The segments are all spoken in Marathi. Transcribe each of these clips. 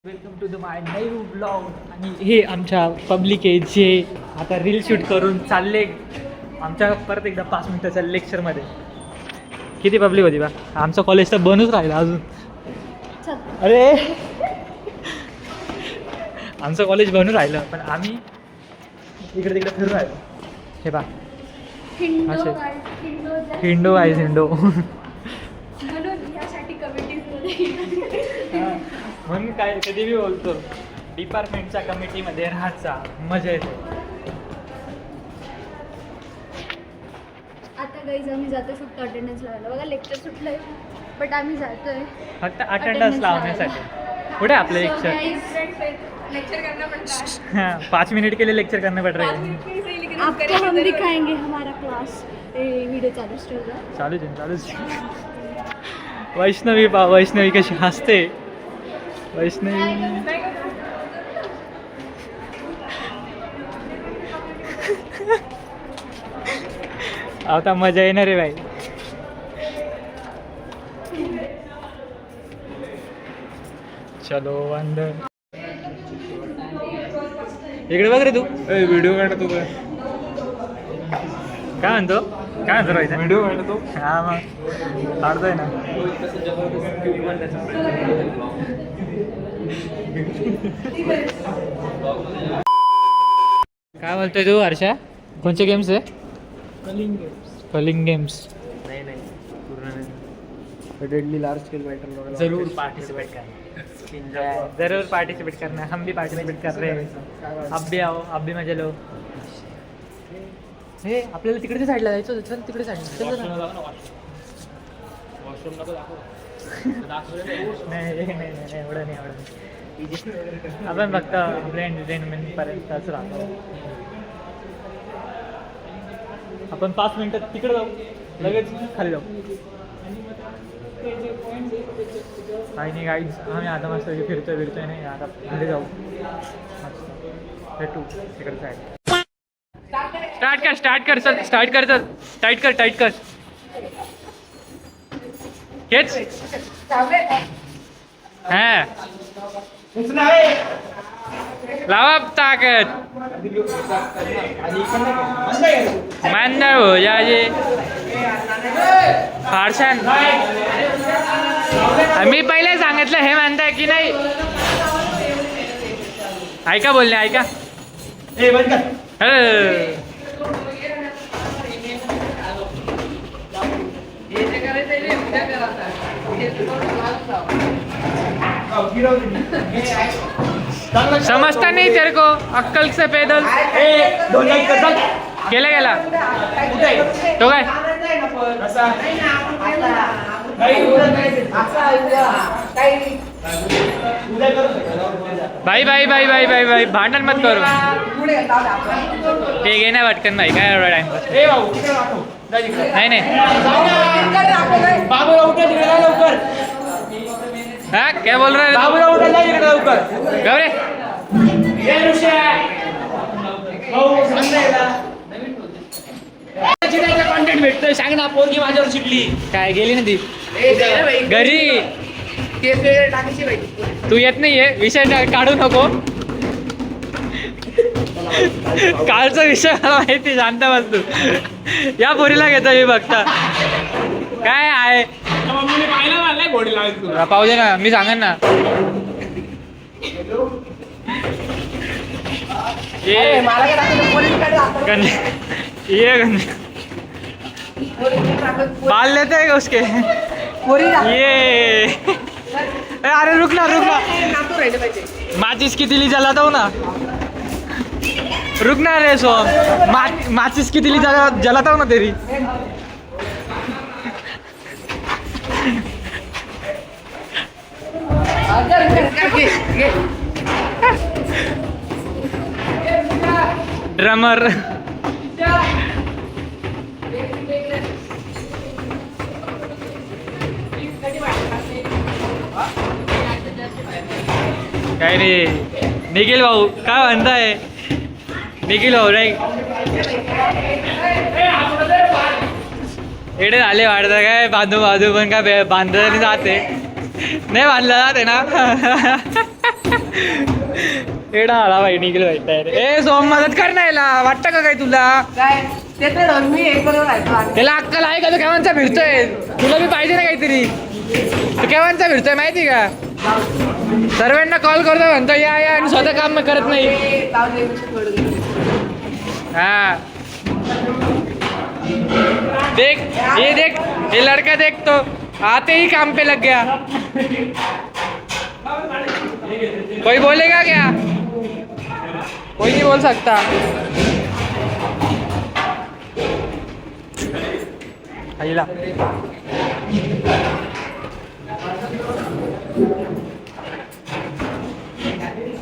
Welcome to the my new blog. आणि हे आमच्या पब्लिक आहे जे आता रील शूट करून चालले आमच्या परत एकदा 5 मिनिटाच्या लेक्चरमध्ये. किती पब्लिक होती बा. आमचं कॉलेज तर बनूच राहिलं अजून. अरे आमचं कॉलेज बनून राहिलं पण आम्ही इकडे तिकडे फिरून राहिलो. हे बा असे हिंडो आहे हिंडो. म्हणून काय कधी बी बोलतो डिपार्टमेंटच्या कमिटीमध्ये राहायचा मजा येते. आता गाईज आम्ही जातोय फक्त अटेंडन्स लावायला. बघा लेक्चर सुटलंय बट आम्ही जातोय फक्त अटेंडन्स लावण्यासाठी. कुठे आपलं लेक्चर लेक्चर करना पड़ता है. 5 मिनट के लिए लेक्चर करना पड़ रहा है. आपको हम दिखाएंगे हमारा क्लास. व्हिडिओ चालूच ठेवला. चालूच वैष्णवी पा वैष्णवी कशी हसते. वैष्णवी आता मजा येणार रे भाई. चलो अंदर. इकडे बघ रे तू. व्हिडिओ काढतो काय म्हणतो रोहित. व्हिडिओ काढतो. हा मग काढतोय ना. काय बोलतोय तू हर्षा. कोणते गेम्स आहे. कलिंग गेम्स. नाही पूर्ण नाही. डेडली लार्ज स्केल बॅटल जरूर पार्टिसिपेट करना. हम भी पार्टिसिपेट कर रहे हैं. अब भी आओ, अब भी मजा लो. हे आपल्याला तिकडच्या साईडला जायचं. चल तिकडे साईडला. नाही एवढं नाही. आपण फक्त एंटरटेनमेंट पर्यंतच राहतो. आपण 5 मिनिटात तिकडे जाऊ लगेच खाली जाऊ. काही नाही गाईज आम्ही आता मस्त फिरतोय नाही आता घरी जाऊ. भेटू तिकडे साईड. स्टार्ट कर टाईट कर हेच हा लावा ताकद. मंदर हो जाजे फारशान. मी पहिले सांगितलं हे मानताय की नाही. ऐका बोलणे ऐका. समजता नहीं तेरे को. अक्कल से पैदल गेला तो काय. भाई भांडण मत करू. ते घे ना पटकन भाई. काय एवढा टाइमपास. नाही हाँ क्या बोल रहा है. गौरे कॉन्टेंट भेटतोय. सांग ना. पोरगी माझ्यावर शिकली काय गेली ना ती घरी. तू येत नाहीये. विषय काढू नको. कालचा विषय मला माहिती. शांत बस तू. या पोरीला घेतो मी बघता काय आहे. पाहू दे ना. मी सांगेन ना. ये बाल लेते हैं उसके. ये अरे रुक ना माचिस की तिली जलाता हूँ ना. रुक ना रे सोम. माचिस की तिली जलाता हूँ ना तेरी. ड्रमर काय रे निखिल भाऊ काय म्हणताय. निखिल भाऊ नाही एवढे झाले वाढता काय. बांधू पण काय बांधलं जाते नाही बांधलं जाते ना. एडा आला भाई निघेल भाई तयार. ए सोम मदत कर ना याला, वाटतं का काय तुला? काय ते तर मी एक बरोबर आहे. त्याला अक्कल आहे का? तो केव्हांचा फिरतोय, तुला बी पाहिजे ना काहीतरी. तू केव्हांचा फिरतोय माहिती का? सर्वांना कॉल करतो म्हणतो या आणि स्वतः काम करत नाही. हाँ देख ये लड़का देख तो आते ही काम पे लग गया. कोई बोलेगा क्या? कोई नहीं बोल सकता. आईला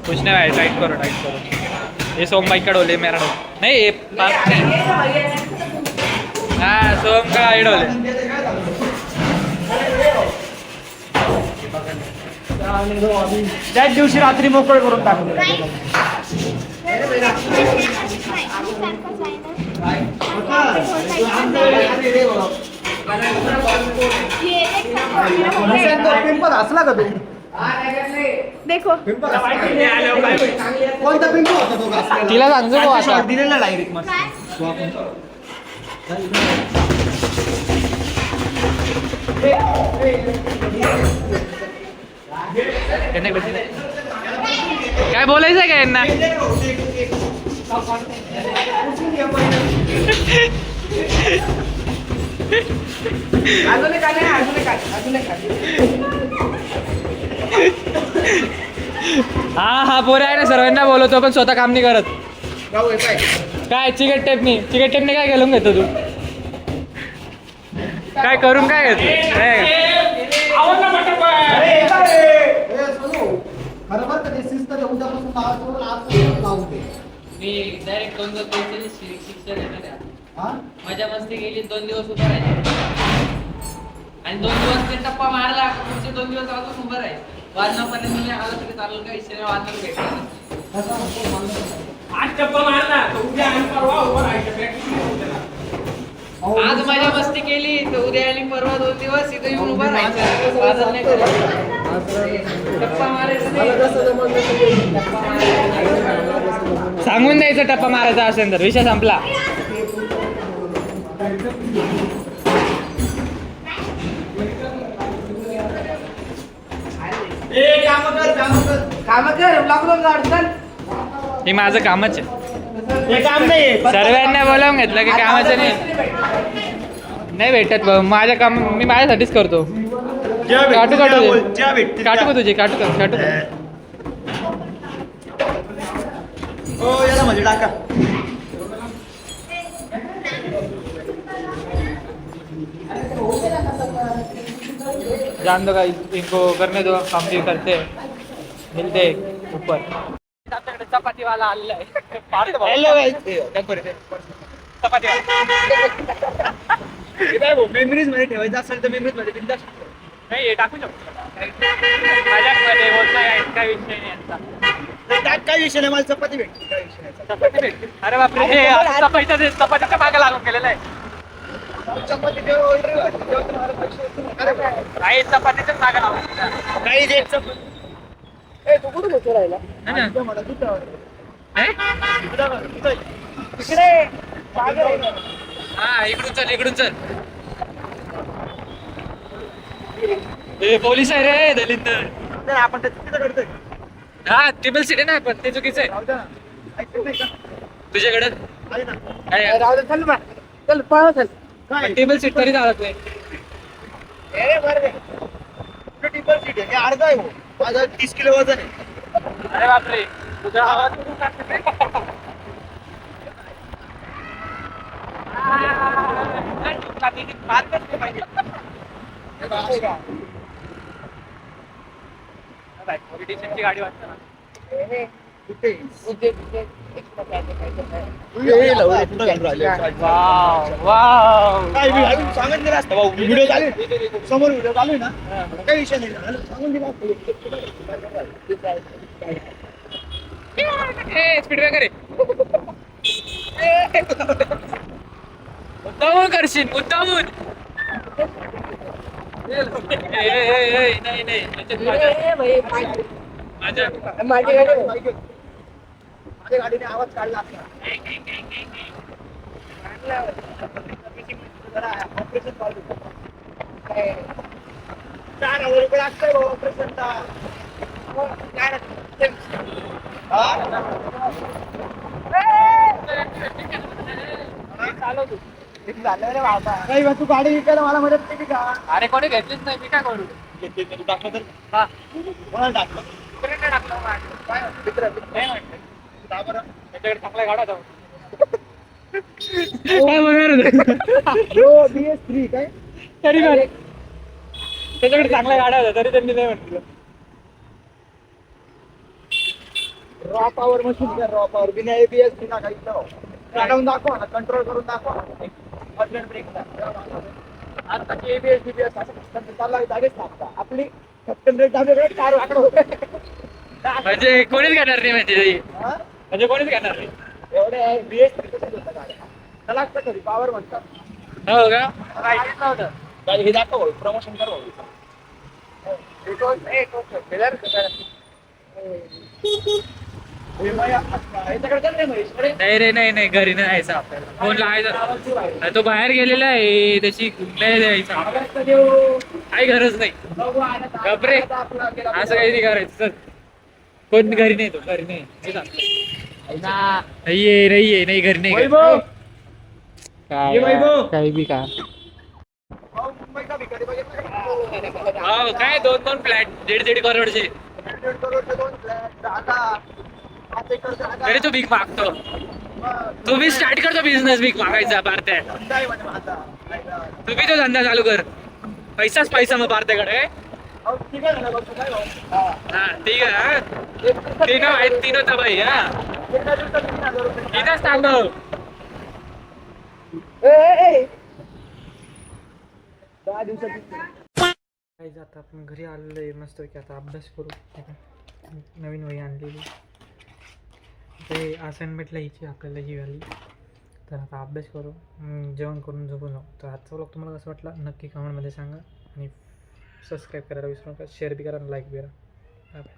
कुछ नहीं भाई, टाइट करो. ये सोम भाई का डोले, मेरा डोले नहीं. ये हाँ सोम का आई डोले. त्याच दिवशी रात्री मोकळे करून टाकले. पिंपल असला का तू? देखो कोणता पिंपल होता तो घासलेला? तिला सांगतो भाऊ आता. दिलेला डायरेक्ट मस्त. काय बोलायचं का यांना? हा पोरे आहे ना, सर्वांना बोलवतो पण स्वतः काम नाही करत. काय चिकट टेपनी काय घालून घेतो तू? काय करून काय घेतो? बरोबर का ते शिस्त आहे, उद्यापासून आज लावून दे. मी डायरेक्ट 2 शिक्षण येणार आहे. हा? मजा मस्ती गेली 2 दिवस उभं राहायचं आणि 2 दिवस ते टप्पा मारला. पुढचे 2 दिवस अजून उभं राहायचं. वाजनापर्यंत मी आलो तरी चालेल, काही विषय नाही. वाजनाला भेटला आज टप्पा मारला तर उद्या आणि परवा उभं राहायचं. आज मजा मस्ती केली तर उद्या आणि परवा 2 दिवस इथं येऊन उभं राहायचं. वाजत नाही करायचं. टप्पा मारायचं नाही. टप्पा मारायचं. सांगून द्यायचं टप्पा मारायचा असेल तर विषय संपला. काम कर लागलो अडचण. हे माझं कामच आहे. हे काम नाही. सर्वांना बोलावून घेतलं की कामाचं नाही भेटत भाऊ. माझं काम मी माझ्यासाठीच करतो. काटू का तुझे काटू का? हो याला म्हणजे टाका. जान दो गाइस, इनको करने दो, हम भी करते मिलते ऊपर. आपल्याकडे चपाती वाला आलेला आहे. हॅलो गाईस. चपाती मेमरीज मध्ये ठेवायचं असेल तर मेमरीज मध्ये बिंदास नाही, हे टाकू शकतो माझ्यामध्ये होत नाही. काही विषय नाही यांचा. काय विषय नाही, मला चपाती भेटते. काय विषय नाही. चपाती भेटली. अरे बापरे, हे चपातीच्या मागे लागून गेलेलं आहे. चपाती जेव्हा order होती, तेव्हा तुम्हाला पैसे होते. अरे बाय. काही चपातीच्याच मागे लागून. काही जे चपाती. ए तू कुठे बसला राहिला? इथं मला तिथं. इकडे मागे राहिला. हा इकडून चल. हे पोलीस आहे रे दलिंदर. तर आपण तिथं करतोय. हा टेबल सीट आहे ना, पण ते चुकीचं आहे. राहू दे ना. ऐकत नाही का? तुझ्याकडे आहे ना. काय राहू दे, चल ना. चल पळा चल. काय? टेबल सीट तरी चालत नाही. ए बरं आहे. तुझं टिपर सीट आहे. हे अर्धा आहे हो. माझं 30 किलो वजन आहे. अरे बापरे, तुझा आवाज पॉलिटिशियनची गाडी वाटते ना. सांगून दिला असतं भाऊ. व्हिडिओ चालू आहे. समोर व्हिडिओ चालू आहे ना, काही विषय नाही. सांगून दिला स्पीड ब्रेकर आहे. मुद्दामून करशील, मुद्दामून. नाही माझी गाडीने आवाज काढला असता. ऑपरेशन चालू आहे. 4,000 रुपये लागतंय ऑपरेशनला. तू गाडी विकायला मला मदत केली का? अरे कोणी घेतलीच नाही, मी काय करू? तू टाकलं तर हा कोणाला टाकलं? काय मित्र नाही म्हटलं. का बरं? त्याच्याकडे चांगला गाडा जाऊ काय बघा हो BS3 काय तरी काय त्याच्याकडे चांगला गाडा होता तरी त्यांनी नाही म्हटलं. रॉ पॉवर मशीन कर. रॉ पॉवर बिना ABS बिना काही काढून दाखवा ना. कंट्रोल करून दाखवा. हजबंड ब्रेक आता ABS BBS असं चालला जागेच टाकता. आपली कॅप्टन ब्रेक दाबले कार वाकडं होते. म्हणजे कोणीच घेणार नाही म्हणजे हा? म्हणजे कोणीच घेणार नाही. एवढे BS3 होतं गाड्या. त्याला असतं कधी पॉवर म्हणतात. हो का? माहितीच नव्हतं. गाडी हे दाखव प्रमोशन कर नाही रे नाही घरी नाही जायचं आपल्याला. फोन लावायचा तो बाहेर गेलेला आहे त्याची नाही द्यायचा काही गरज नाही. गपरे असं काही नाही करायचं. चल कोण घरी नाही. तो घरी नाही नाहीये नाही घरी नाही. काय काही बी का मुंबई का भिकारी बघितलं का? हो काय 2 फ्लॅट 1.5 करोडचे 1.5 करोडचे 2 फ्लॅट जागा 5 एकर जागा. तरी तो भीक मागतो. तुम्ही स्टार्ट करतो बिझनेस भीक मागायचा पार्ट्या. धंदा आहे म्हणे माझा. तुम्ही तो धंदा चालू कर. पैसाच पैसा मग पार्ट्याकडे. अहो, ठीक आहे ना बघ, तू काय भाऊ? हा. हा ठीक आहे. तीन आहेत 3 होता भाई. हा एका दिवसात 3,000 रुपये. इथंच थांबव. ए. 10 दिवसात काय जात आपण घरी आलेलो आहे मस्त की आता अभ्यास करू. नवीन वही आणलेली ते असाइनमेंटला हिची आपल्याला ही घाली तर आता अभ्यास करू. जेवण करून झोपून जाऊ. तर आजचा व्लॉग तुम्हाला कसं वाटला नक्की कमेंटमध्ये सांगा आणि सबस्क्राईब करायला विसरू नका. शेअर बी करा आणि लाईक बी करा. बाय.